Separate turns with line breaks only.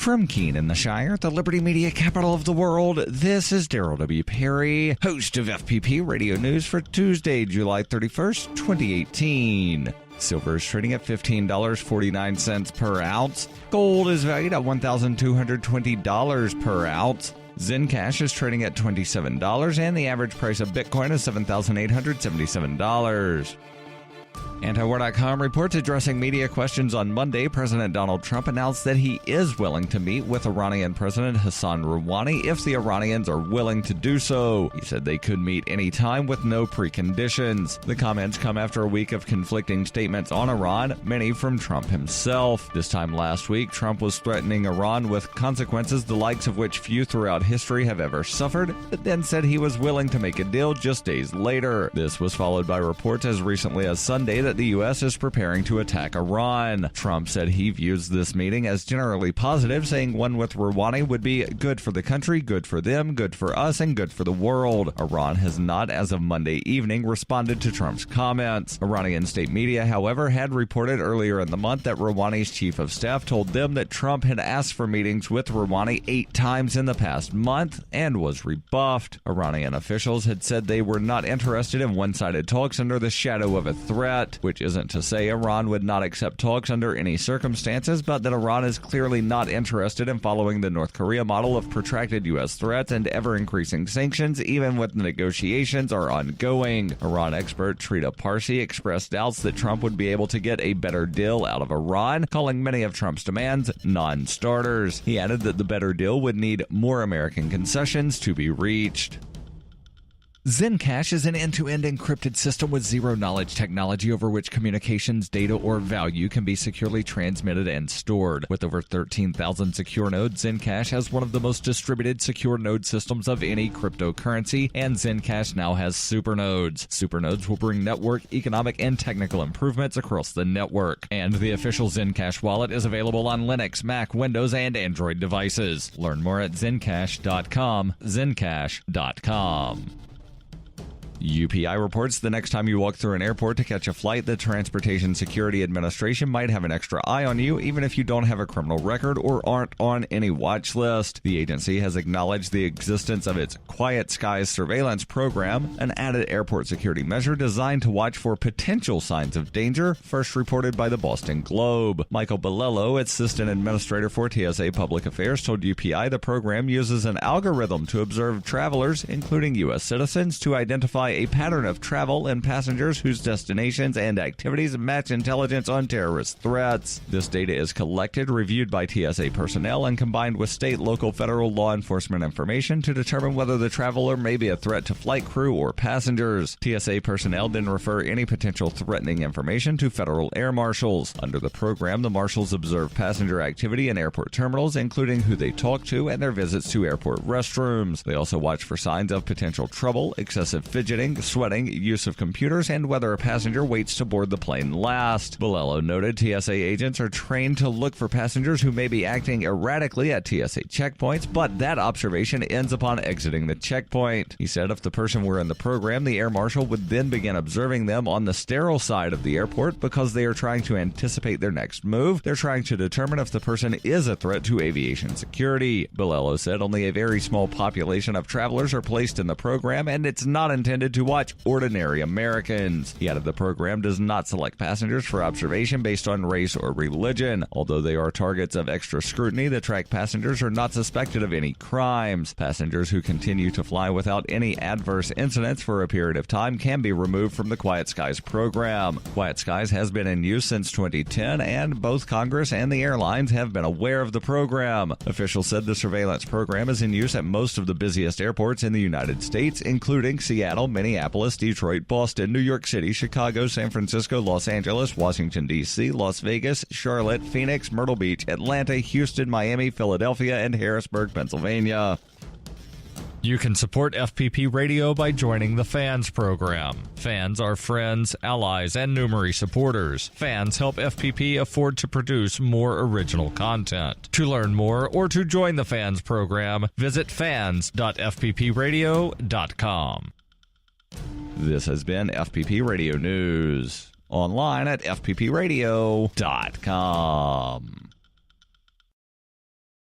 From Keene in the Shire, the Liberty Media capital of the world, this is Daryl W. Perry, host of FPP Radio News for Tuesday, July 31st, 2018. Silver is trading at $15.49 per ounce. Gold is valued at $1,220 per ounce. Zencash is trading at $27, and the average price of Bitcoin is $7,877. Antiwar.com reports addressing media questions on Monday. President Donald Trump announced that he is willing to meet with Iranian President Hassan Rouhani if the Iranians are willing to do so. He said they could meet any time with no preconditions. The comments come after a week of conflicting statements on Iran, many from Trump himself. This time last week, Trump was threatening Iran with consequences the likes of which few throughout history have ever suffered, but then said he was willing to make a deal just days later. This was followed by reports as recently as Sunday that the U.S. is preparing to attack Iran. Trump said he views this meeting as generally positive, saying one with Rouhani would be good for the country, good for them, good for us, and good for the world. Iran has not, as of Monday evening, responded to Trump's comments. Iranian state media, however, had reported earlier in the month that Rouhani's chief of staff told them that Trump had asked for meetings with Rouhani 8 times in the past month and was rebuffed. Iranian officials had said they were not interested in one-sided talks under the shadow of a threat, which isn't to say Iran would not accept talks under any circumstances, but that Iran is clearly not interested in following the North Korea model of protracted U.S. threats and ever-increasing sanctions, even when the negotiations are ongoing. Iran expert Trita Parsi expressed doubts that Trump would be able to get a better deal out of Iran, calling many of Trump's demands non-starters. He added that the better deal would need more American concessions to be reached. Zencash is an end-to-end encrypted system with zero-knowledge technology over which communications, data, or value can be securely transmitted and stored. With over 13,000 secure nodes, Zencash has one of the most distributed secure node systems of any cryptocurrency, and Zencash now has supernodes. Supernodes will bring network, economic, and technical improvements across the network. And the official Zencash wallet is available on Linux, Mac, Windows, and Android devices. Learn more at zencash.com, zencash.com. UPI reports the next time you walk through an airport to catch a flight, the Transportation Security Administration might have an extra eye on you, even if you don't have a criminal record or aren't on any watch list. The agency has acknowledged the existence of its Quiet Skies surveillance program, an added airport security measure designed to watch for potential signs of danger, first reported by the Boston Globe. Michael Bolello, Assistant Administrator for TSA Public Affairs, told UPI the program uses an algorithm to observe travelers, including U.S. citizens, to identify a pattern of travel and passengers whose destinations and activities match intelligence on terrorist threats. This data is collected, reviewed by TSA personnel, and combined with state, local, federal law enforcement information to determine whether the traveler may be a threat to flight crew or passengers. TSA personnel then refer any potential threatening information to federal air marshals. Under the program, the marshals observe passenger activity in airport terminals, including who they talk to and their visits to airport restrooms. They also watch for signs of potential trouble, excessive fidgeting, sweating, use of computers, and whether a passenger waits to board the plane last. Bolello noted TSA agents are trained to look for passengers who may be acting erratically at TSA checkpoints, but that observation ends upon exiting the checkpoint. He said if the person were in the program, the air marshal would then begin observing them on the sterile side of the airport because they are trying to anticipate their next move. They're trying to determine if the person is a threat to aviation security. Bolello said only a very small population of travelers are placed in the program, and it's not intended to watch ordinary Americans. He added the program does not select passengers for observation based on race or religion. Although they are targets of extra scrutiny, the tracked passengers are not suspected of any crimes. Passengers who continue to fly without any adverse incidents for a period of time can be removed from the Quiet Skies program. Quiet Skies has been in use since 2010, and both Congress and the airlines have been aware of the program. Officials said the surveillance program is in use at most of the busiest airports in the United States, including Seattle, Minneapolis, Detroit, Boston, New York City, Chicago, San Francisco, Los Angeles, Washington, D.C., Las Vegas, Charlotte, Phoenix, Myrtle Beach, Atlanta, Houston, Miami, Philadelphia, and Harrisburg, Pennsylvania.
You can support FPP Radio by joining the Fans program. Fans are friends, allies, and numerary supporters. Fans help FPP afford to produce more original content. To learn more or to join the Fans program, visit fans.fppradio.com.
This has been FPP Radio News. Online at FPPRadio.com.